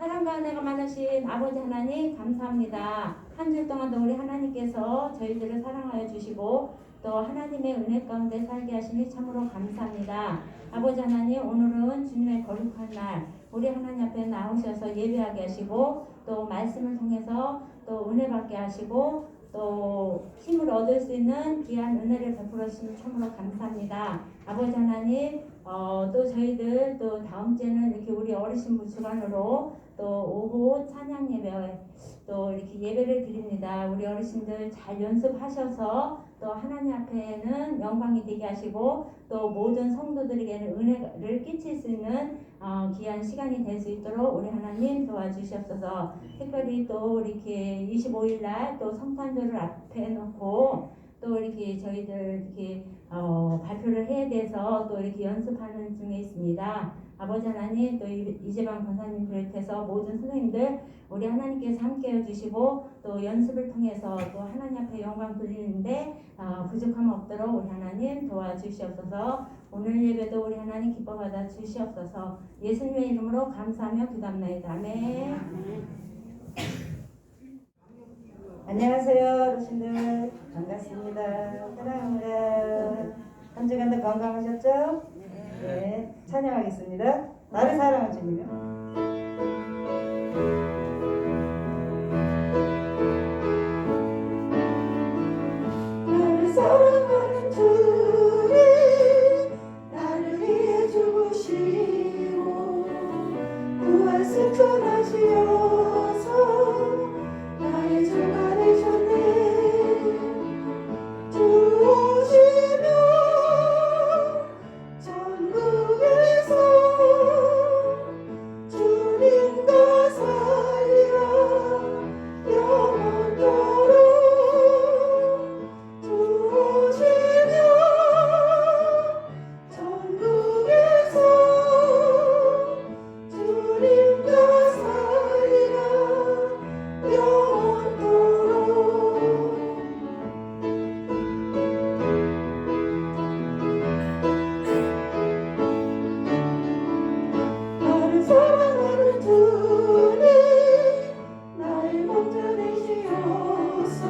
사랑과 은혜가 많으신 아버지 하나님 감사합니다. 한 주 동안도 우리 하나님께서 저희들을 사랑하여 주시고 또 하나님의 은혜 가운데 살게 하시니 참으로 감사합니다. 아버지 하나님, 오늘은 주님의 거룩한 날 우리 하나님 앞에 나오셔서 예배하게 하시고 또 말씀을 통해서 또 은혜 받게 하시고 또 힘을 얻을 수 있는 귀한 은혜를 베풀어 주시니 참으로 감사합니다. 아버지 하나님, 또 저희들 또 다음 주에는 이렇게 우리 어르신부 주간으로 또 오후 찬양 예배 또 이렇게 예배를 드립니다. 우리 어르신들 잘 연습하셔서 또 하나님 앞에는 영광이 되게 하시고 또 모든 성도들에게는 은혜를 끼칠 수 있는 귀한 시간이 될 수 있도록 우리 하나님 도와주시옵소서. 특별히 또 이렇게 25일 날 또 성탄절을 앞에 놓고 또 이렇게 저희들 이렇게 발표를 해야 돼서 또 이렇게 연습하는 중에 있습니다. 아버지 하나님, 또 이재방 권사님 비롯해서 모든 선생님들 우리 하나님께서 함께 해주시고 또 연습을 통해서 또 하나님 앞에 영광 돌리는데 부족함 없도록 우리 하나님 도와주시옵소서. 오늘 예배도 우리 하나님 기뻐 받아 주시옵소서. 예수님의 이름으로 감사하며 기도합니다. 아멘. 안녕하세요, 어르신들. 반갑습니다. 사랑합니다. 한 주간도 건강하셨죠? 네. 찬양하겠습니다. 나를 사랑한 주님이요. 나를 사랑하는 주님, 나를 위해 죽으시고 구원 승천하시어서 나의 주가 되셨네. 주시며 천국에서 주님과 살리라 영원토록. 주시며 천국에서 주님과 살리라 영원토록. 나를 사랑하는 주님, 나의 목자 되시옵소서.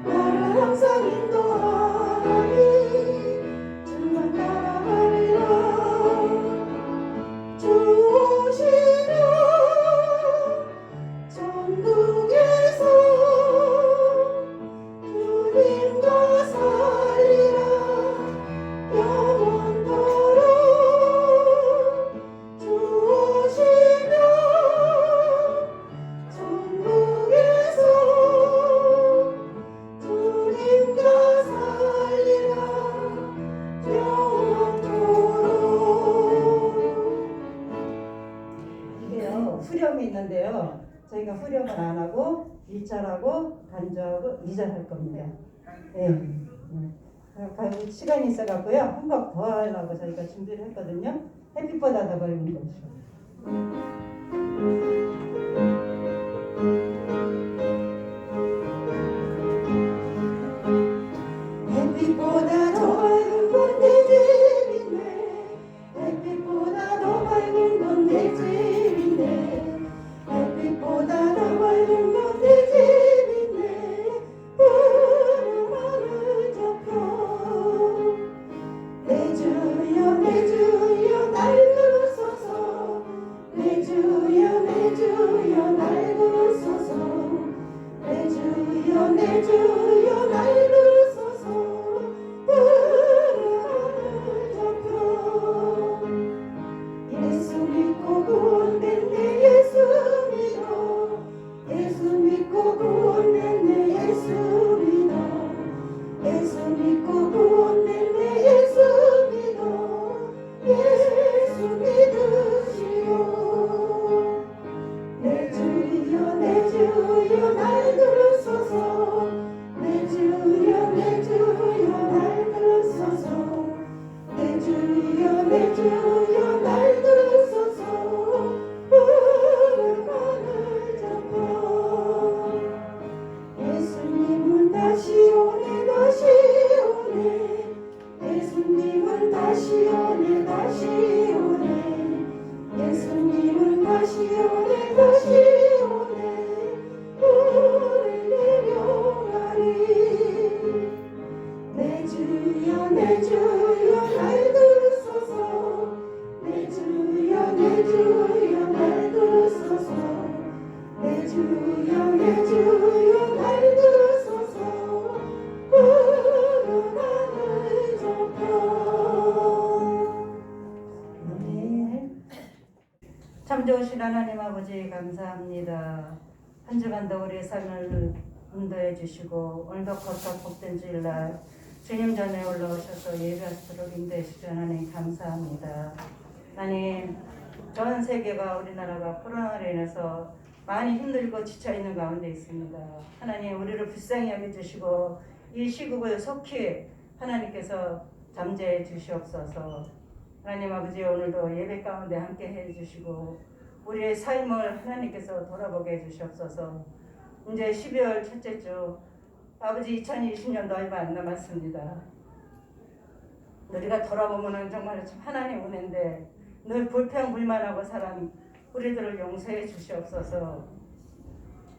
나를 항상 인도하니 주만 따라가리라. 주시며 천국에서 주님과 살리라 영원토록. 주시며 천국에서 주님과 살리라 영원토록. 이게요, 후렴이 있는데요. 저희가 후렴을 안 하고 1절하고 간주하고 2절 할 겁니다. 네. 가요 시간이 있어갖고요. 한 곡 더 하려고 저희가 준비를 했거든요. 햇빛보다 더 밝은 곳이요. 햇빛보다 더 밝은 건 내 집이네. 햇빛보다 더 밝은 건 내 집이네. 햇빛보다 더 밝은 건 내 집이네. 푸른 하늘 저편 내 주여 내 주여 날 부르소서. 내 주여 내 주여 날 부르소서. 내 주여 내 주여 날 부르소서. 푸른 하늘 저편 예수 믿고 구원됐네. 예수 믿어. 예수 믿고 구원됐네. 예수 믿어. 예수 믿고 구원됐네. 예수 믿어. 예수 믿으시오. 내 주여 내 주여 날 부르소서. 내 주여 내 주여 날 부르소서. 내 주여 내 주여 날 부르소서. 푸른 하늘 저편 예수님은 다시 오네. 다시 오네. 예수님은 다시 오네. 다시 오네. 예수님은 다시 오네. 참 좋으신 하나님 아버지 감사합니다. 한 주간도 우리의 삶을 인도해 주시고 오늘도 걷다 복된 주일날 주님 전에 올라오셔서 예배하도록 인도해 주신 하나님 감사합니다. 하나님 전 세계가 우리나라가 코로나로 인해서 많이 힘들고 지쳐있는 가운데 있습니다. 하나님 우리를 불쌍히 여겨주시고 이 시국을 속히 하나님께서 잠재해 주시옵소서. 하나님 아버지 오늘도 예배 가운데 함께 해주시고 우리의 삶을 하나님께서 돌아보게 해주시옵소서. 이제 12월 첫째 주 아버지 2020년도 얼마 안 남았습니다. 우리가 돌아보면 정말 참 하나님 은혜인데 늘 불평불만하고 살아온 우리들을 용서해 주시옵소서.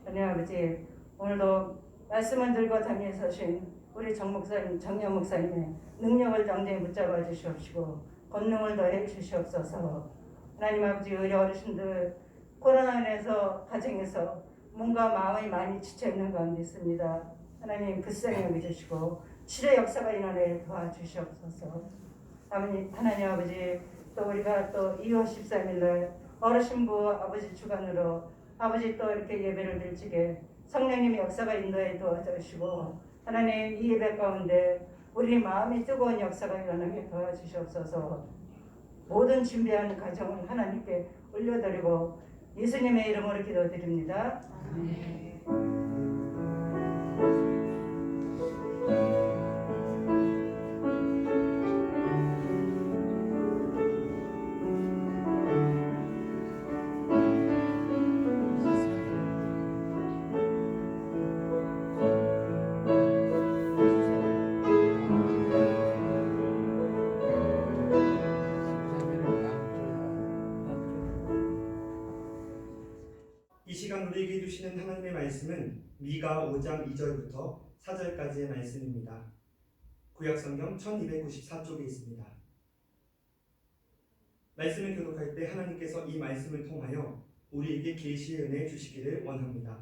하나님 아버지 오늘도 말씀을 들고 다니셔신 우리 정 목사님, 정영 목사님의 능력을 당대히 붙잡아 주시옵시고 권능을 더해 주시옵소서. 하나님 아버지 우리 어르신들 코로나 인해서 가정에서 몸과 마음이 많이 지쳐있는 가운데 있습니다. 하나님 불쌍히 여겨주시고 치료 역사가 일어나게 도와주시옵소서. 하나님 아버지 또 우리가 또 2월 13일날 어르신부 아버지 주관으로 아버지 또 이렇게 예배를 드리게 성령님의 역사가 인도해 도와주시고 하나님 이 예배 가운데 우리 마음이 뜨거운 역사가 일어나게 도와주시옵소서. 모든 준비하는 가정을 하나님께 올려드리고 예수님의 이름으로 기도드립니다. 아멘. 이 시간 우리에게 주시는 하나님의 말씀은 미가 5장 2절부터 4절까지의 말씀입니다. 구약성경 1294쪽에 있습니다. 말씀을 교독할 때 하나님께서 이 말씀을 통하여 우리에게 계시의 은혜 주시기를 원합니다.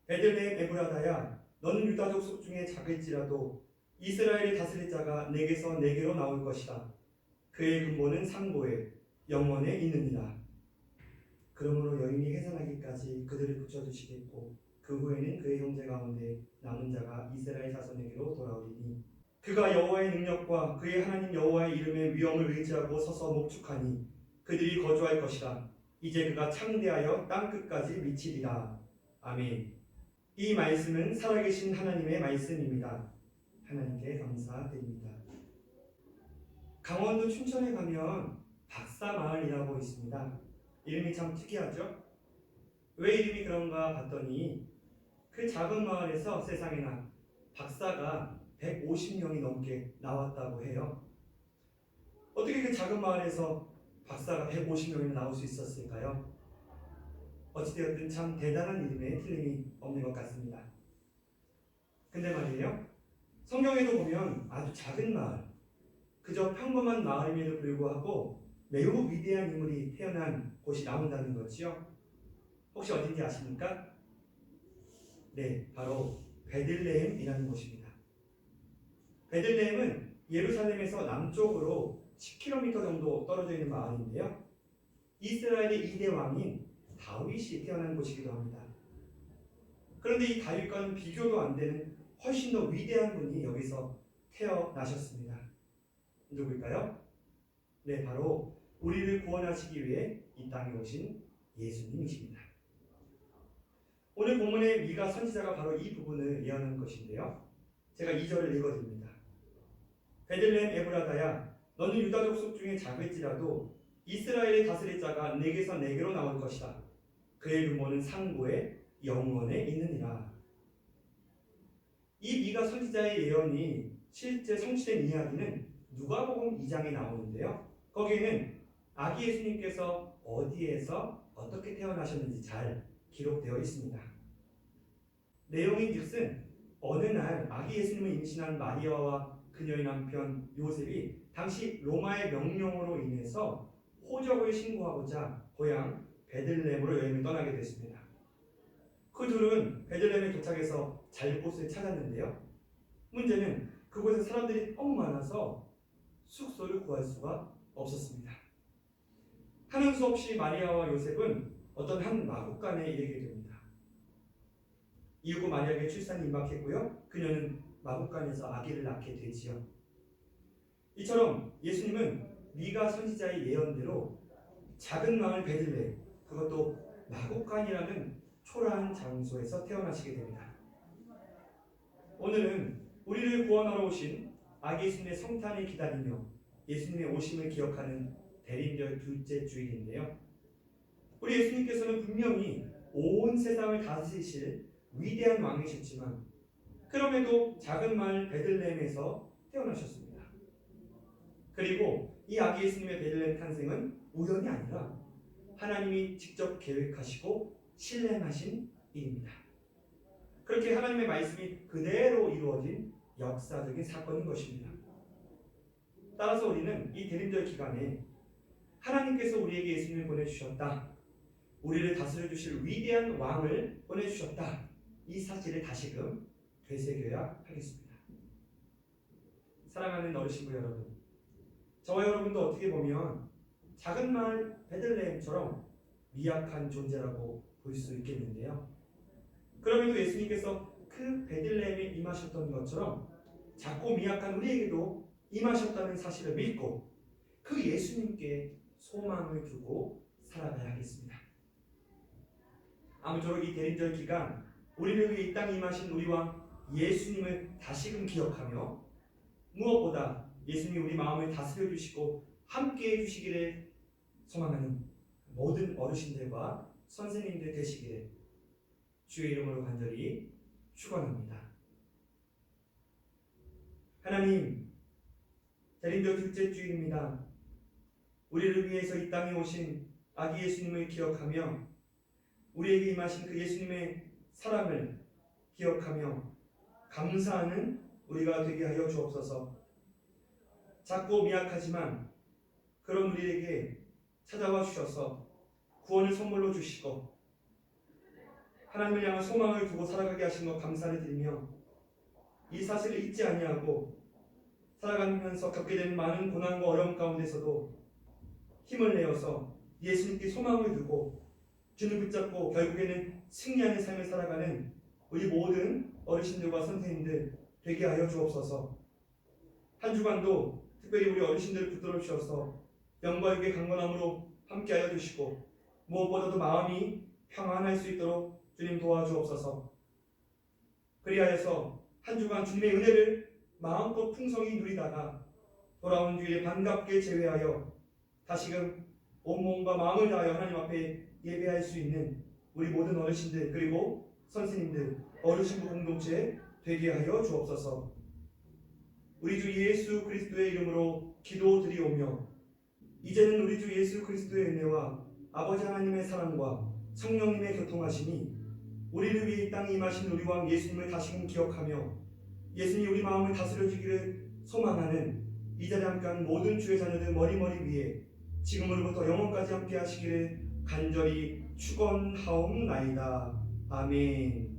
베들레헴 에브라다야 너는 유다 족속 중에 작을지라도 이스라엘의 다스릴 자가 내게서 내게로 나올 것이다. 그의 근본은 상고에 영원에 있느니라. 그러므로 여인이 해산하기까지 그들을 붙여주시겠고 그 후에는 그의 형제 가운데 남은 자가 이스라엘 자손에게로 돌아오리니 그가 여호와의 능력과 그의 하나님 여호와의 이름의 위엄을 의지하고 서서 목축하니 그들이 거주할 것이라. 이제 그가 창대하여 땅끝까지 미치리라. 아멘. 이 말씀은 살아계신 하나님의 말씀입니다. 하나님께 감사드립니다. 강원도 춘천에 가면 박사마을이라고 있습니다. 이름이 참 특이하죠? 왜 이름이 그런가 봤더니 그 작은 마을에서 세상에나 박사가 150명이 넘게 나왔다고 해요. 어떻게 그 작은 마을에서 박사가 150명이나 나올 수 있었을까요? 어찌되었든 참 대단한 이름에 틀림이 없는 것 같습니다. 근데 말이에요, 성경에도 보면 아주 작은 마을, 그저 평범한 마을임에도 불구하고 매우 위대한 인물이 태어난 곳이 나온다는 거지요. 혹시 어딘지 아십니까? 네, 바로 베들레헴이라는 곳입니다. 베들레헴은 예루살렘에서 남쪽으로 10km 정도 떨어져 있는 마을인데요. 이스라엘의 2대 왕인 다윗이 태어난 곳이기도 합니다. 그런데 이 다윗과는 비교도 안 되는 훨씬 더 위대한 분이 여기서 태어나셨습니다. 누구일까요? 네, 바로 우리를 구원하시기 위해 이 땅에 오신 예수님이십니다. 오늘 본문의 미가 선지자가 바로 이 부분을 예언한 것인데요. 제가 2절을 읽어드립니다. 베들레헴 에브라다야 너는 유다 족속 중에 작을지라도 이스라엘의 다스릴 자가 내게서 내게로 나올 것이다. 그의 근본은 상고에 영원에 있느니라. 이 미가 선지자의 예언이 실제 성취된 이야기는 누가복음 2장에 나오는데요. 거기에는 아기 예수님께서 어디에서 어떻게 태어나셨는지 잘 기록되어 있습니다. 내용인즉슨 어느 날 아기 예수님을 임신한 마리아와 그녀의 남편 요셉이 당시 로마의 명령으로 인해서 호적을 신고하고자 고향 베들레헴으로 여행을 떠나게 됐습니다. 그 둘은 베들레헴에 도착해서 잘 곳을 찾았는데요. 문제는 그곳에 사람들이 너무 많아서 숙소를 구할 수가 없었습니다. 하는 수 없이 마리아와 요셉은 어떤 한 마국간에 이르게 됩니다. 이윽고 마리아에게 출산이 임박했고요. 그녀는 마국간에서 아기를 낳게 되지요. 이처럼 예수님은 미가 선지자의 예언대로 작은 마을 베들레헴, 그것도 마국간이라는 초라한 장소에서 태어나시게 됩니다. 오늘은 우리를 구원하러 오신 아기 예수님의 성탄을 기다리며 예수님의 오심을 기억하는 대림절 둘째 주일인데요. 우리 예수님께서는 분명히 온 세상을 다스리실 위대한 왕이셨지만 그럼에도 작은 마을 베들레헴에서 태어나셨습니다. 그리고 이 아기 예수님의 베들레헴 탄생은 우연이 아니라 하나님이 직접 계획하시고 실행하신 일입니다. 그렇게 하나님의 말씀이 그대로 이루어진 역사적인 사건인 것입니다. 따라서 우리는 이 대림절 기간에 하나님께서 우리에게 예수님을 보내주셨다, 우리를 다스려 주실 위대한 왕을 보내주셨다, 이 사실을 다시금 되새겨야 하겠습니다. 사랑하는 어르신부 여러분, 저와 여러분도 어떻게 보면 작은 마을 베들레헴처럼 미약한 존재라고 볼 수 있겠는데요. 그럼에도 예수님께서 그 베들레헴에 임하셨던 것처럼 작고 미약한 우리에게도 임하셨다는 사실을 믿고 그 예수님께 소망을 두고 살아가야 하겠습니다. 아무쪼록 이 대림절 기간 우리를 위해 이 땅에 임하신 우리 왕 예수님을 다시금 기억하며 무엇보다 예수님이 우리 마음을 다스려 주시고 함께해 주시기를 소망하는 모든 어르신들과 선생님들 되시기를 주의 이름으로 간절히 축원합니다. 하나님, 대림절 둘째 주일입니다. 우리를 위해서 이 땅에 오신 아기 예수님을 기억하며 우리에게 임하신 그 예수님의 사랑을 기억하며 감사하는 우리가 되게 하여 주옵소서. 작고 미약하지만 그런 우리에게 찾아와 주셔서 구원을 선물로 주시고 하나님을 향한 소망을 두고 살아가게 하신 것 감사를 드리며 이 사실을 잊지 아니하고 살아가면서 겪게 되는 많은 고난과 어려움 가운데서도 힘을 내어서 예수님께 소망을 두고 주를 붙잡고 결국에는 승리하는 삶을 살아가는 우리 모든 어르신들과 선생님들 되게 하여 주옵소서. 한 주간도 특별히 우리 어르신들을 붙들어 주셔서 영과 육의 강건함으로 함께하여 주시고 무엇보다도 마음이 평안할 수 있도록 주님 도와주옵소서. 그리하여서 한 주간 주님의 은혜를 마음껏 풍성히 누리다가 돌아온 주일에 반갑게 제외하여 다시금 온몸과 마음을 다하여 하나님 앞에 예배할 수 있는 우리 모든 어르신들 그리고 선생님들 어르신부 공동체 되게 하여 주옵소서. 우리 주 예수 그리스도의 이름으로 기도드리오며 이제는 우리 주 예수 그리스도의 은혜와 아버지 하나님의 사랑과 성령님의 교통하심이 우리를 위해 이 땅에 임하신 우리 왕 예수님을 다시금 기억하며 예수님이 우리 마음을 다스려 주기를 소망하는 이 자리에 함께한 모든 주의 자녀들 머리머리 위에 지금으로부터 영원까지 함께 하시기를 간절히 축원하옵나이다. 아멘.